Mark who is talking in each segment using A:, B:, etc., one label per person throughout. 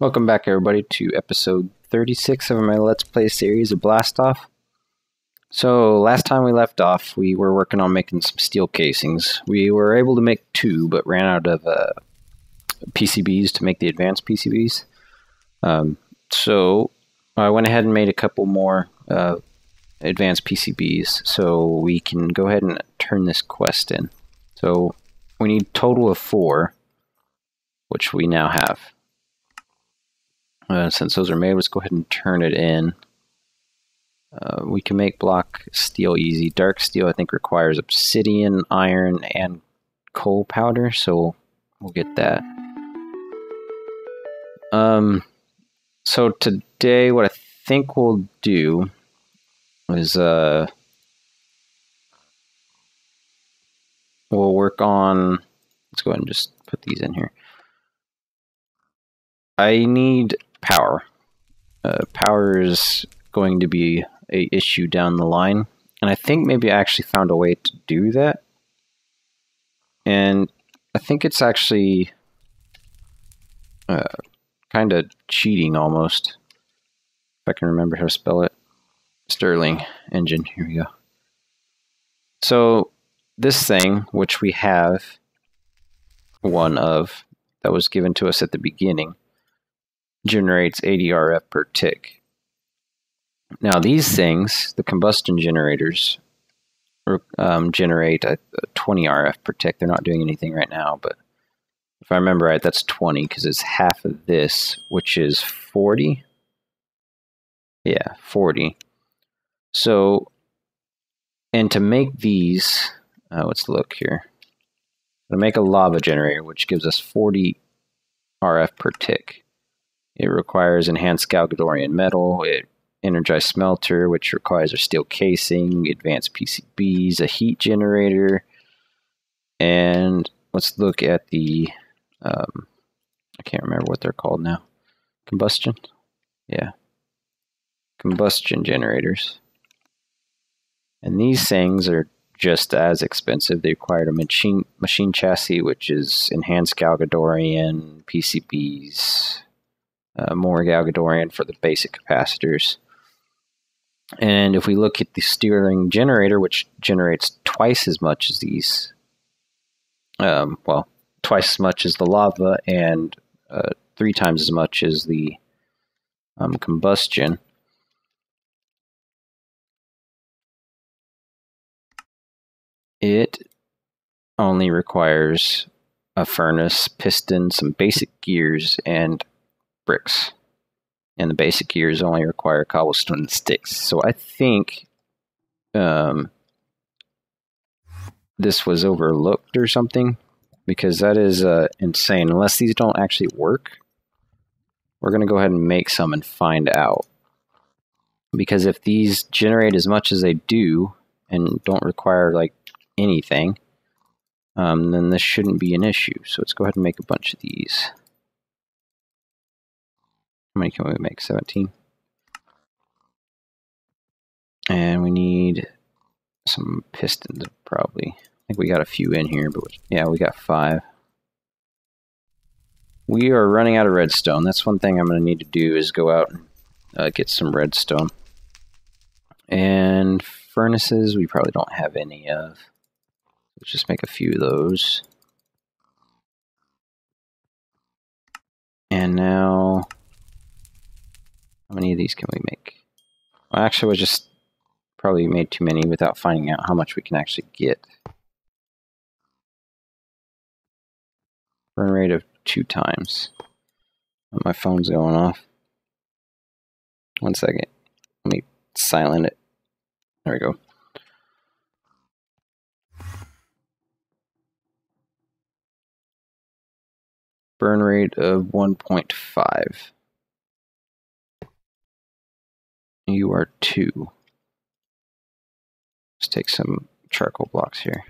A: Welcome back, everybody, to episode 36 of my Let's Play series of BlastOff. So, last time we left off, we were working on making some steel casings. We were able to make two, but ran out of PCBs to make the advanced PCBs. So, I went ahead and made a couple more advanced PCBs, so we can go ahead and turn this quest in. So, we need a total of 4, which we now have. Since those are made, let's go ahead and turn it in. We can make block steel easy. Dark steel, I think, requires obsidian, iron, and coal powder, so we'll get that. So today, what I think we'll do is we'll work on. Let's go ahead and just put these in here. I need power. Power is going to be an issue down the line, and I think maybe I actually found a way to do that. And I think it's actually kind of cheating almost. If I can remember how to spell it. Stirling engine. Here we go. So this thing, which we have one of, that was given to us at the beginning, generates 80 RF per tick. Now these things, the combustion generators, generate a 20 RF per tick. They're not doing anything right now, but if I remember right, that's 20 because it's half of this, which is 40. Yeah, 40. So, and to make these, let's look here. To make a lava generator, which gives us 40 RF per tick. It requires enhanced Galgadorian metal, energized smelter, which requires a steel casing, advanced PCBs, a heat generator, and let's look at the, I can't remember what they're called now. Combustion? Yeah. Combustion generators. And these things are just as expensive. They require a machine chassis, which is enhanced Galgadorian, PCBs, more Galgadorian for the basic capacitors. And if we look at the Stirling generator, which generates twice as much as these, well, twice as much as the lava and 3 times as much as the combustion. It only requires a furnace, piston, some basic gears, and bricks. And the basic gears only require cobblestone and sticks. So I think this was overlooked or something, because that is insane. Unless these don't actually work, we're going to go ahead and make some and find out. Because if these generate as much as they do and don't require like anything, then this shouldn't be an issue. So let's go ahead and make a bunch of these. How many can we make? 17. And we need some pistons, probably. I think we got a few in here, but yeah, we got 5. We are running out of redstone. That's one thing I'm going to need to do, is go out and get some redstone. And furnaces, we probably don't have any of. Let's just make a few of those. And now, how many of these can we make? Well, actually, we just probably made too many without finding out how much we can actually get. Burn rate of 2 times. My phone's going off. 1 second. Let me silent it. There we go. Burn rate of 1.5. You are 2. Let's take some charcoal blocks here.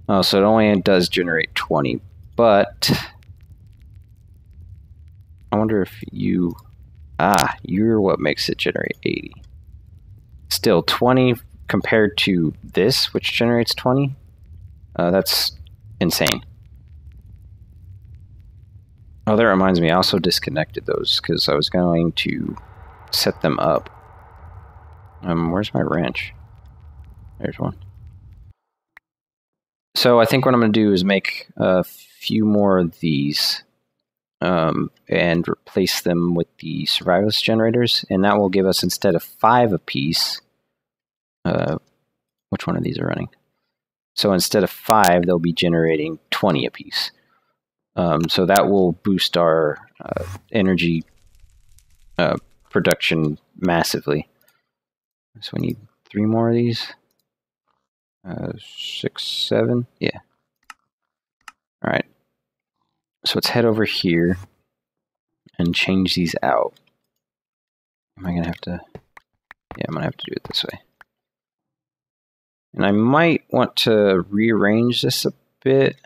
A: Oh, so it only does generate 20, but I wonder if you... you're what makes it generate 80. Still, 20 compared to this, which generates 20? That's insane. Oh, that reminds me, I also disconnected those because I was going to set them up. Where's my wrench? There's one. So I think what I'm going to do is make a few more of these and replace them with the survivalist generators, and that will give us, instead of 5 apiece, which one of these are running? So instead of 5, they'll be generating 20 apiece. So that will boost our energy production massively. So we need 3 more of these. 6, 7, yeah. All right. So let's head over here and change these out. Am I gonna have to? Yeah, I'm gonna have to do it this way. And I might want to rearrange this a bit.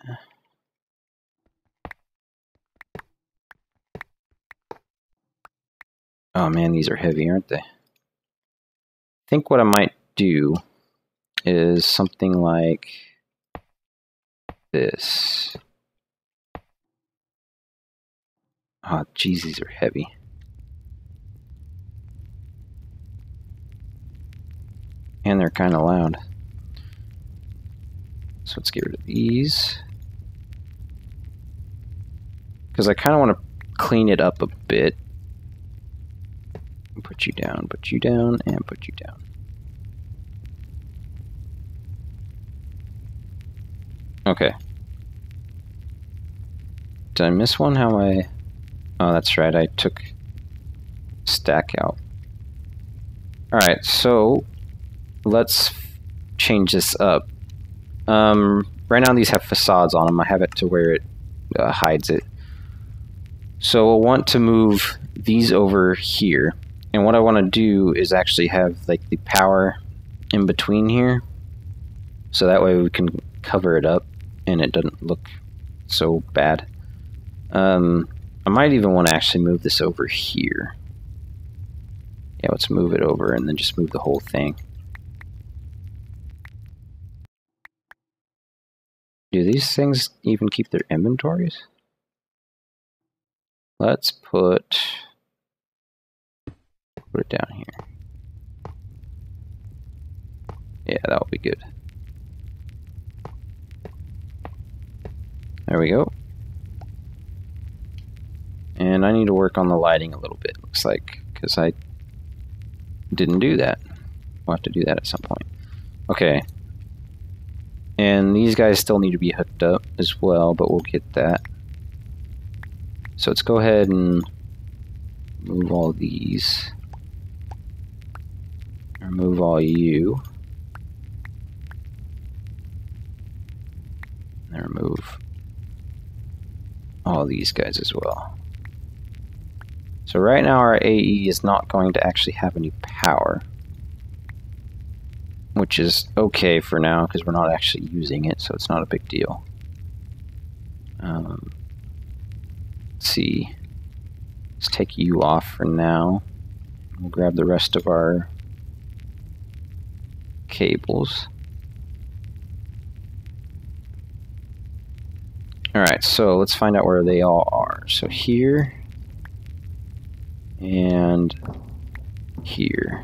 A: Oh man, these are heavy, aren't they? I think what I might do is something like this. Oh, geez, these are heavy. And they're kind of loud. So let's get rid of these. Because I kind of want to clean it up a bit. Put you down, and put you down. Okay. Did I miss one? How I... Oh, that's right, I took stack out. Alright, so let's change this up. Right now these have facades on them. I have it to where it hides it. So we'll want to move these over here. And what I want to do is actually have like the power in between here. So that way we can cover it up and it doesn't look so bad. I might even want to actually move this over here. Yeah, let's move it over and then just move the whole thing. Do these things even keep their inventories? Let's put it down here. Yeah, that'll be good. There we go. And I need to work on the lighting a little bit, looks like, because I didn't do that. We'll have to do that at some point. Okay. And these guys still need to be hooked up as well, but we'll get that. So let's go ahead and move all these. Remove all you. And remove all these guys as well. So right now our AE is not going to actually have any power, which is okay for now because we're not actually using it, so it's not a big deal. Let's see. Let's take you off for now. We'll grab the rest of our cables. Alright, so let's find out where they all are. So here and here.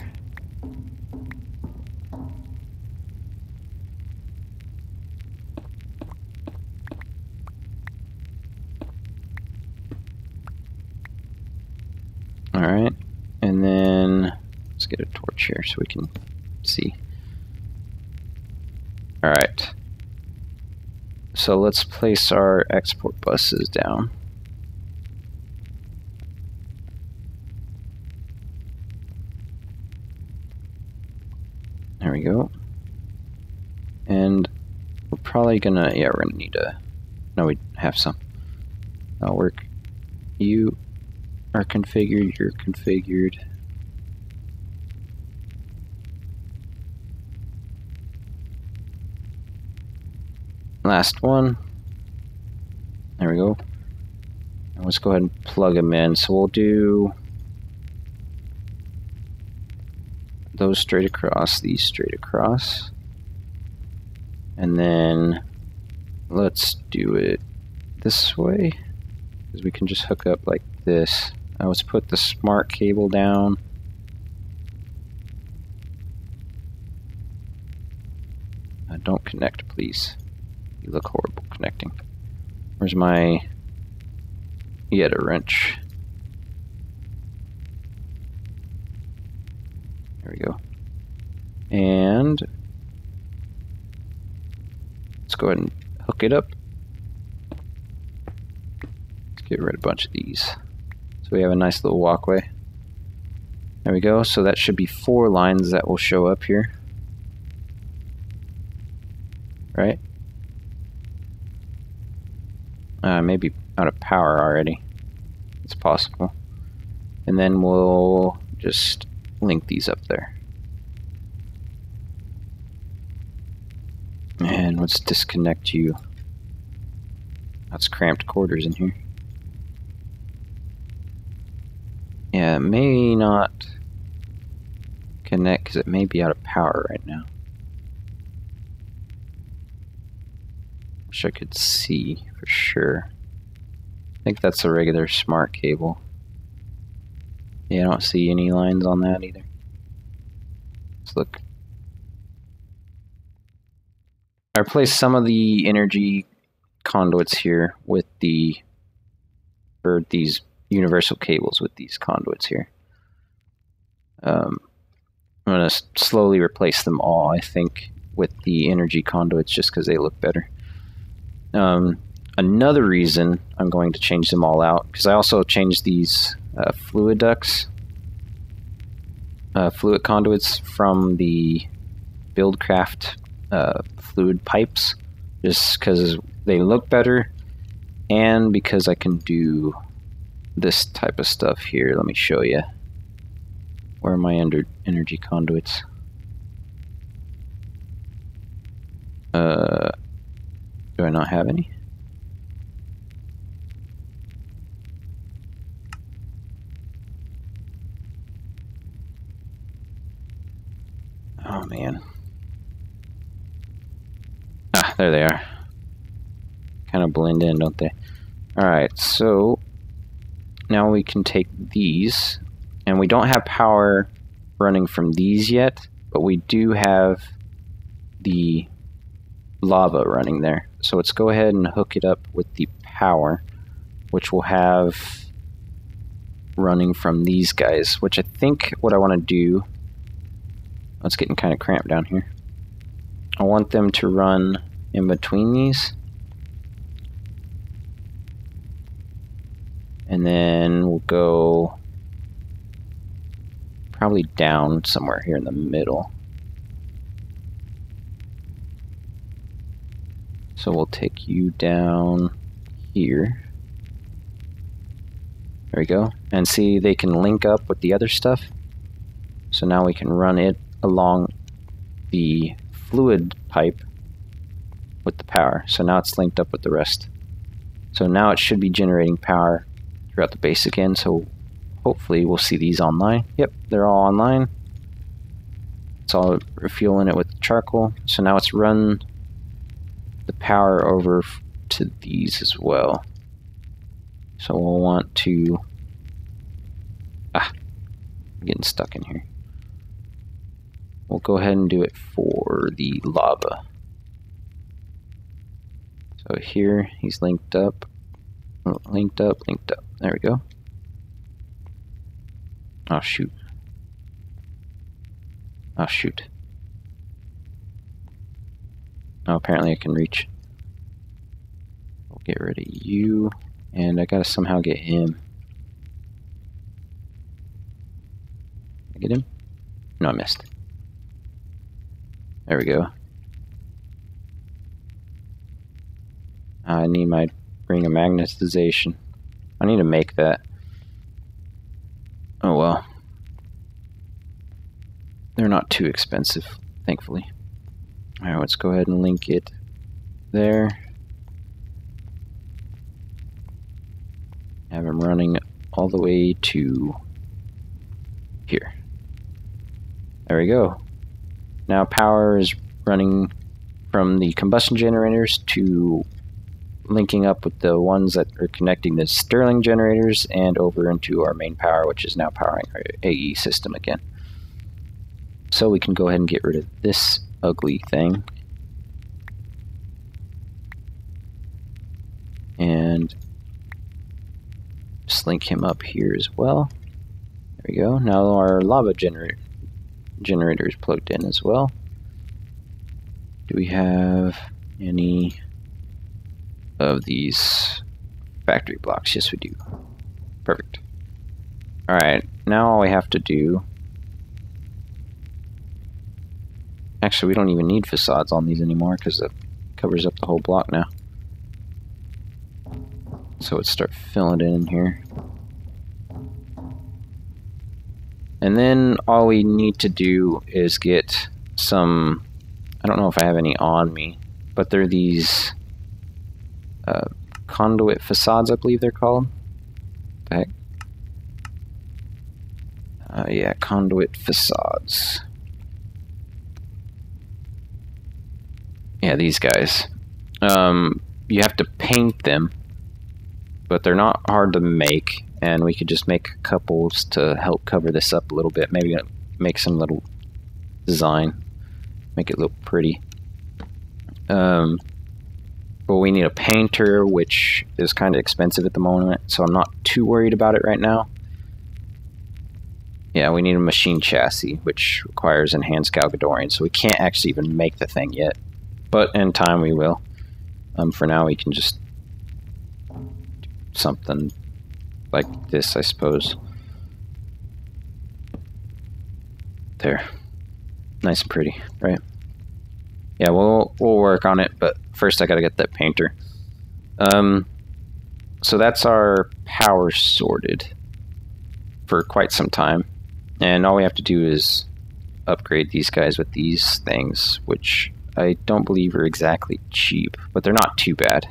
A: Alright, and then let's get a torch here so we can see. Alright, so let's place our export buses down. There we go. And we're probably gonna, yeah, we're gonna need a, no, we have some. That'll work. You are configured, you're configured. Last one. There we go. And let's go ahead and plug them in. So we'll do those straight across, these straight across. And then let's do it this way. because we can just hook up like this. Now let's put the smart cable down. Don't connect, please. You look horrible connecting. Where's my... He had a wrench. There we go. And let's go ahead and hook it up. Let's get rid of a bunch of these. So we have a nice little walkway. There we go. So that should be 4 lines that will show up here. Right? Maybe out of power already. It's possible. And then we'll just link these up there. And let's disconnect you. That's cramped quarters in here. Yeah, it may not connect because it may be out of power right now. Wish I could see for sure. I think that's a regular smart cable. Yeah, I don't see any lines on that either. Let's look. I replaced some of the energy conduits here with these universal cables with these conduits here. I'm going to slowly replace them all, I think, with the energy conduits just because they look better. Another reason I'm going to change them all out, because I also changed these fluid ducts, fluid conduits from the Buildcraft fluid pipes, just because they look better, and because I can do this type of stuff here. Let me show you. Where are my energy conduits? Do I not have any? Oh man. Ah, there they are. Kind of blend in, don't they? Alright, so now we can take these, and we don't have power running from these yet, but we do have the lava running there. So let's go ahead and hook it up with the power, which we'll have running from these guys, which I think what I want to do, it's getting kind of cramped down here. I want them to run in between these. And then we'll go probably down somewhere here in the middle. So we'll take you down here. There we go. And see, they can link up with the other stuff. So now we can run it along the fluid pipe with the power. So now it's linked up with the rest. So now it should be generating power throughout the base again. So hopefully we'll see these online. Yep, they're all online. It's all refueling it with charcoal. So now it's run the power over to these as well. So we'll want to... I'm getting stuck in here. We'll go ahead and do it for the lava. So here, he's linked up. Linked up. There we go. Oh, shoot. Oh, shoot. Oh, apparently I can reach. We'll get rid of you. And I gotta somehow get him. Did I get him? No, I missed. There we go. I need my ring of magnetization. I need to make that. Oh well. They're not too expensive, thankfully. Alright, let's go ahead and link it there. Have them running all the way to here. There we go. Now power is running from the combustion generators to linking up with the ones that are connecting the Stirling generators and over into our main power, which is now powering our AE system again. So we can go ahead and get rid of this ugly thing. And just link him up here as well. There we go. Now our lava generator is plugged in as well. Do we have any of these factory blocks? Yes, we do. Perfect. Alright, now all we have to do... Actually, we don't even need facades on these anymore because it covers up the whole block now. So let's start filling it in here. And then all we need to do is get some... I don't know if I have any on me, but they're these conduit facades, I believe they're called. What the heck? Yeah, conduit facades. Yeah, these guys. You have to paint them, but they're not hard to make, and we could just make couples to help cover this up a little bit. Maybe make some little design, make it look pretty. But we need a painter, which is kind of expensive at the moment, so I'm not too worried about it right now. Yeah, we need a machine chassis, which requires enhanced Galgadorian, so we can't actually even make the thing yet. But in time we will. For now we can just do something like this, I suppose. There. Nice and pretty, right? Yeah, we'll work on it, but first I gotta get that painter. So that's our power sorted for quite some time. And all we have to do is upgrade these guys with these things, which I don't believe are exactly cheap, but they're not too bad.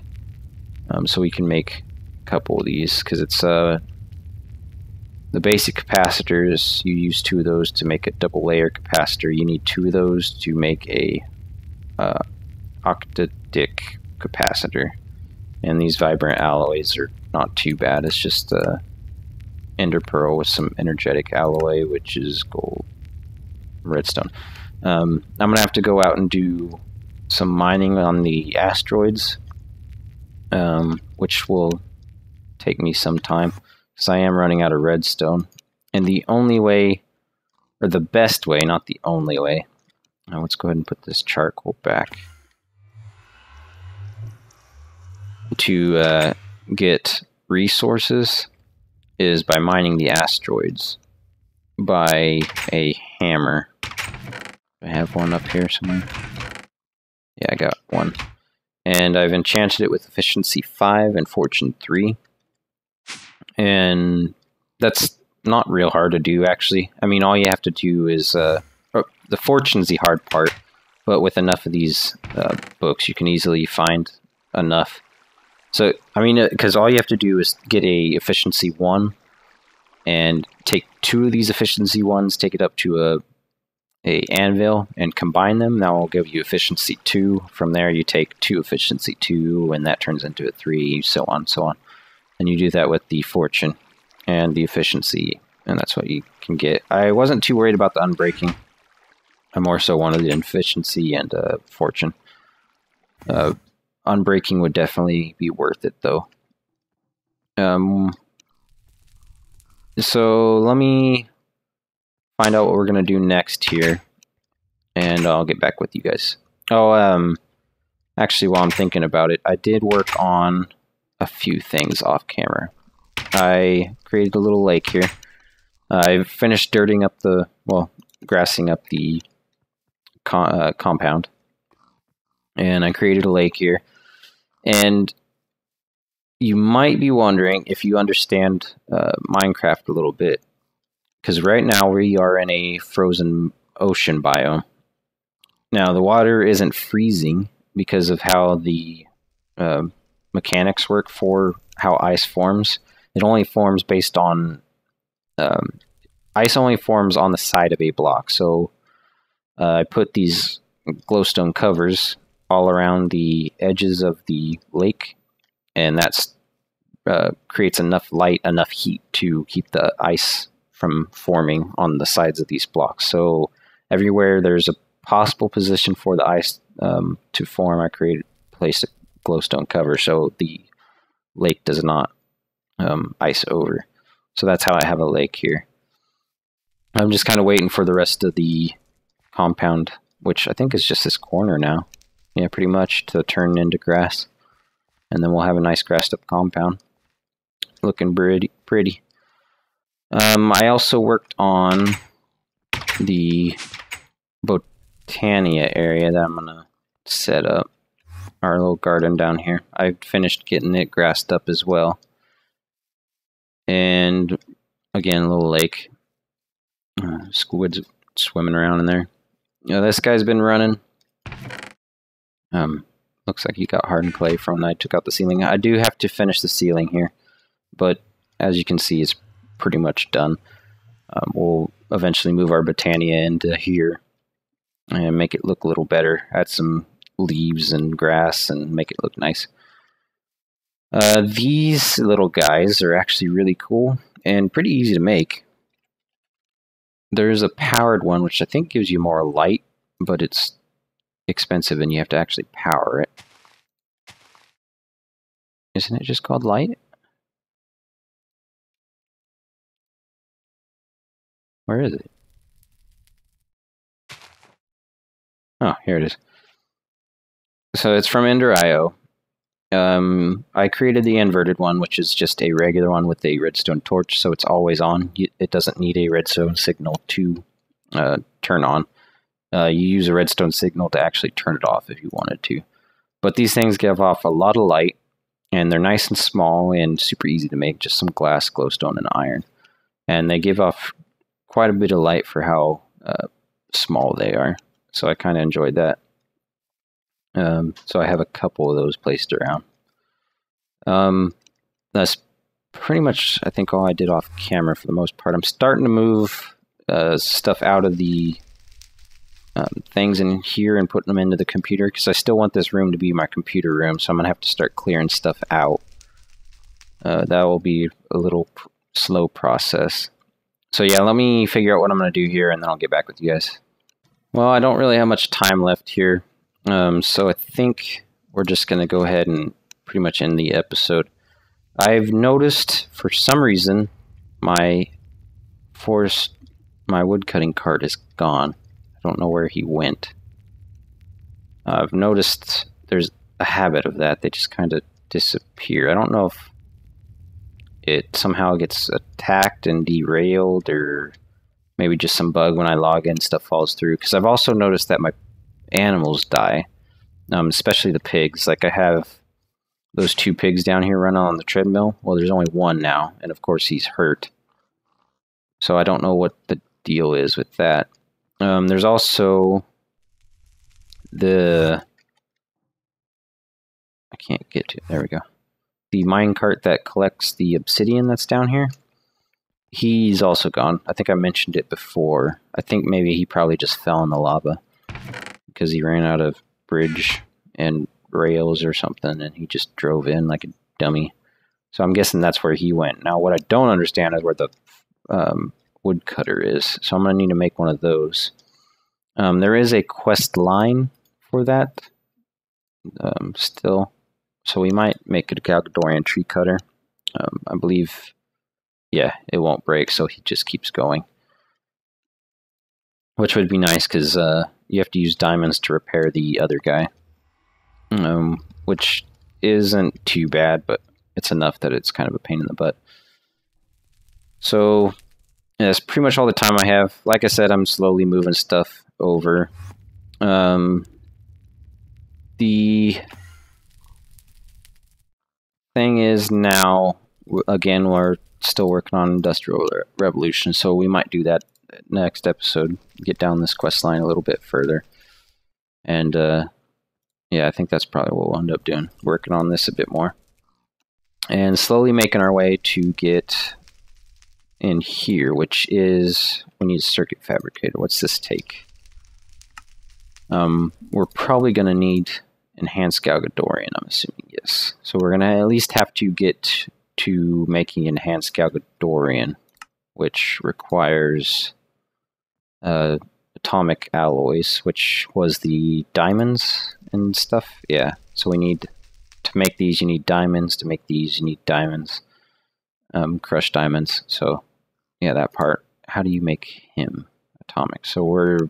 A: So we can make a couple of these, because it's the basic capacitors. You use 2 of those to make a double layer capacitor. You need 2 of those to make a octadic capacitor. And these vibrant alloys are not too bad. It's just ender pearl with some energetic alloy, which is gold, redstone. I'm gonna have to go out and do some mining on the asteroids, which will take me some time because I am running out of redstone. And the only way, or the best way, not the only way. Now let's go ahead and put this charcoal back. To get resources is by mining the asteroids by a hammer. I have one up here somewhere. Yeah, I got one. And I've enchanted it with efficiency 5 and fortune 3. And that's not real hard to do, actually. I mean, all you have to do is... the fortune's the hard part, but with enough of these books, you can easily find enough. So, I mean, because all you have to do is get a efficiency 1 and take 2 of these efficiency 1s, take it up to a anvil and combine them. That will give you efficiency 2. From there, you take 2 efficiency 2, and that turns into a 3, so on, so on. And you do that with the fortune and the efficiency, and that's what you can get. I wasn't too worried about the unbreaking. I more so wanted the efficiency and fortune. Unbreaking would definitely be worth it, though. So let me find out what we're going to do next here, and I'll get back with you guys. Oh, actually, while I'm thinking about it, I did work on a few things off camera. I created a little lake here. I finished dirting up the, well, grassing up the compound, and I created a lake here. And you might be wondering if you understand Minecraft a little bit, because right now we are in a frozen ocean biome. Now the water isn't freezing because of how the mechanics work for how ice forms. It only forms based on ice only forms on the side of a block. So I put these glowstone covers all around the edges of the lake, and that's creates enough light, enough heat to keep the ice from forming on the sides of these blocks. So everywhere there's a possible position for the ice to form, I placed a glowstone cover so the lake does not ice over. So that's how I have a lake here. I'm just kind of waiting for the rest of the compound, which I think is just this corner now. Yeah, pretty much, to turn into grass. And then we'll have a nice grassed up compound. Looking pretty. I also worked on the Botania area that I'm going to set up. Our little garden down here. I finished getting it grassed up as well. And again, a little lake. Squid's swimming around in there. This guy's been running. Looks like he got hardened clay from when I took out the ceiling. I do have to finish the ceiling here, but as you can see, it's pretty much done. We'll eventually move our Botania into here and make it look a little better. Add some leaves and grass and make it look nice. These little guys are actually really cool and pretty easy to make. There's a powered one, which I think gives you more light, but it's expensive and you have to actually power it. Isn't it just called light? Where is it? Oh, here it is. So it's from Ender.io. I created the inverted one, which is just a regular one with a redstone torch, so it's always on. It doesn't need a redstone signal to turn on. You use a redstone signal to actually turn it off if you wanted to. But these things give off a lot of light, and they're nice and small and super easy to make, just some glass, glowstone, and iron. And they give off quite a bit of light for how small they are, so I kind of enjoyed that. So I have a couple of those placed around. That's pretty much, I think, all I did off camera for the most part. I'm starting to move stuff out of the things in here and putting them into the computer, because I still want this room to be my computer room, so I'm going to have to start clearing stuff out. That will be a little slow process. So yeah, let me figure out what I'm going to do here, and then I'll get back with you guys. Well, I don't really have much time left here. So I think we're just going to go ahead and pretty much end the episode. I've noticed, for some reason, my wood cutting cart is gone. I don't know where he went. I've noticed there's a habit of that. They just kind of disappear. I don't know if it somehow gets attacked and derailed, or maybe just some bug when I log in, stuff falls through. Because I've also noticed that my animals die, especially the pigs. Like, I have those 2 pigs down here running on the treadmill. Well, there's only one now, and of course he's hurt. So I don't know what the deal is with that. There's also I can't get to it. There we go. The minecart that collects the obsidian that's down here. He's also gone. I think I mentioned it before. I think maybe he probably just fell in the lava because he ran out of bridge and rails or something, and he just drove in like a dummy. So I'm guessing that's where he went. Now, what I don't understand is where the woodcutter is, so I'm going to need to make one of those. There is a quest line for that still, so we might make it a Galgadorian tree cutter. I believe, yeah, it won't break, so he just keeps going. Which would be nice, because you have to use diamonds to repair the other guy. Which isn't too bad, but it's enough that it's kind of a pain in the butt. So, yeah, that's pretty much all the time I have. Like I said, I'm slowly moving stuff over. The thing is now, again, we're still working on Industrial Revolution, so we might do that next episode, get down this quest line a little bit further. And, yeah, I think that's probably what we'll end up doing, working on this a bit more. And slowly making our way to get in here, which is, we need a circuit fabricator. What's this take? We're probably going to need Enhanced Galgadorian, I'm assuming, yes. So we're going to at least have to get to making Enhanced Galgadorian, which requires atomic alloys, which was the diamonds and stuff. Yeah, so we need, to make these, you need diamonds. To make these, you need diamonds. Crushed diamonds. So, yeah, that part. How do you make him atomic? So we're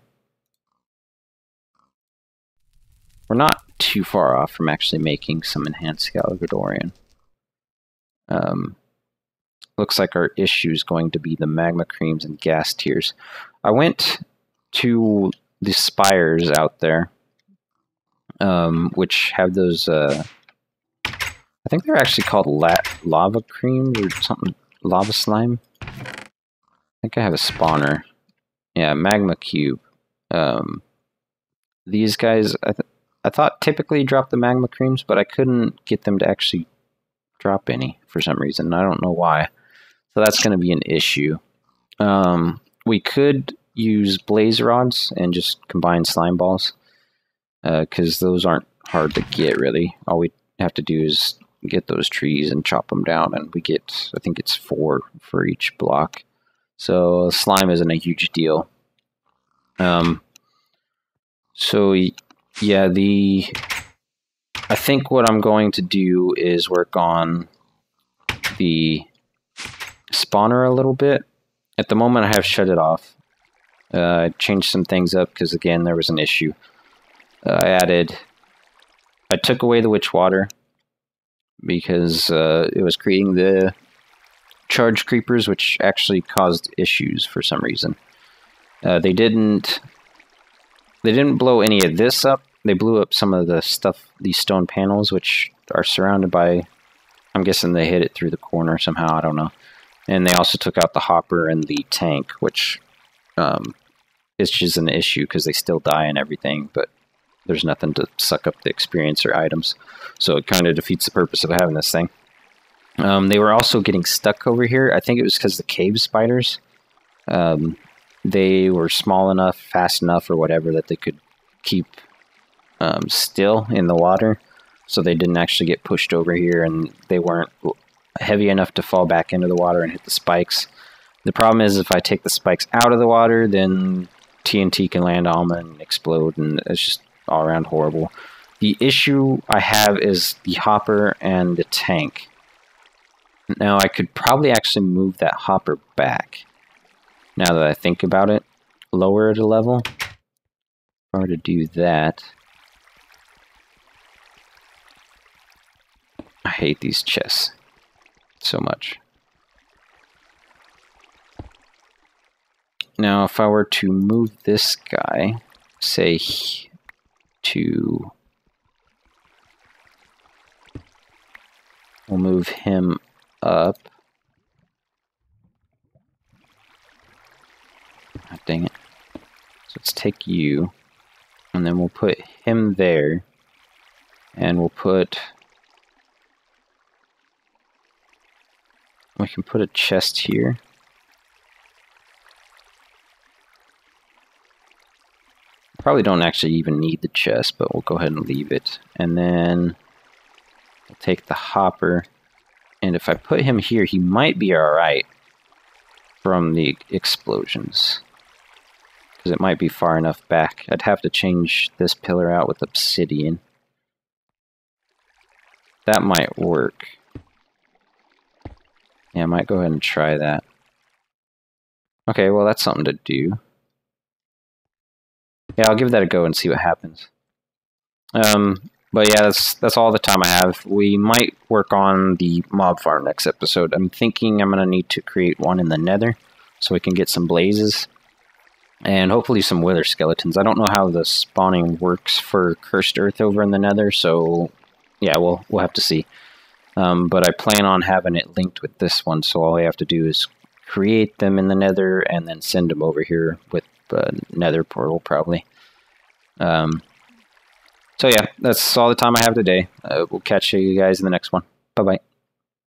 A: not too far off from actually making some Enhanced Galgadorian. Looks like our issue is going to be the magma creams and gas tiers. I went to the spires out there, which have those, I think they're actually called lava creams or something, lava slime. I think I have a spawner. Yeah, magma cube. These guys, I thought typically drop the magma creams, but I couldn't get them to actually drop any for some reason. I don't know why. So that's going to be an issue. We could use blaze rods and just combine slime balls, because those aren't hard to get, really. All we have to do is get those trees and chop them down, and we get, I think it's 4 for each block. So slime isn't a huge deal. So yeah, I think what I'm going to do is work on the spawner a little bit. At the moment, I have shut it off. I changed some things up because, again, there was an issue. I took away the witch water because it was creating the charge creepers, which actually caused issues for some reason. They didn't blow any of this up. They blew up some of the stuff, these stone panels, which are surrounded by, I'm guessing they hit it through the corner somehow, I don't know. And they also took out the hopper and the tank, which is just an issue because they still die and everything, but there's nothing to suck up the experience or items. So it kind of defeats the purpose of having this thing. They were also getting stuck over here. I think it was because the cave spiders, they were small enough, fast enough, or whatever, that they could keep still in the water. So they didn't actually get pushed over here, and they weren't heavy enough to fall back into the water and hit the spikes. The problem is if I take the spikes out of the water, then TNT can land on them and explode, and it's just all around horrible. The issue I have is the hopper and the tank. Now, I could probably actually move that hopper back, now that I think about it. Lower it a level. If I were to do that... I hate these chests so much. Now, if I were to move this guy, say, to... We'll move him up. Oh, dang it. So let's take you, and then we'll put him there, and we'll put... We can put a chest here. Probably don't actually even need the chest, but we'll go ahead and leave it. And then we'll take the hopper, and if I put him here, he might be alright from the explosions, because it might be far enough back. I'd have to change this pillar out with obsidian. That might work. Yeah, I might go ahead and try that. Okay, well, that's something to do. Yeah, I'll give that a go and see what happens. But yeah, that's all the time I have. We might work on the mob farm next episode. I'm thinking I'm going to need to create one in the nether so we can get some blazes. And hopefully some wither skeletons. I don't know how the spawning works for cursed earth over in the nether, so yeah, we'll have to see. But I plan on having it linked with this one, so all I have to do is create them in the nether and then send them over here with nether portal, probably. So yeah, that's all the time I have today. We'll catch you guys in the next one. Bye-bye.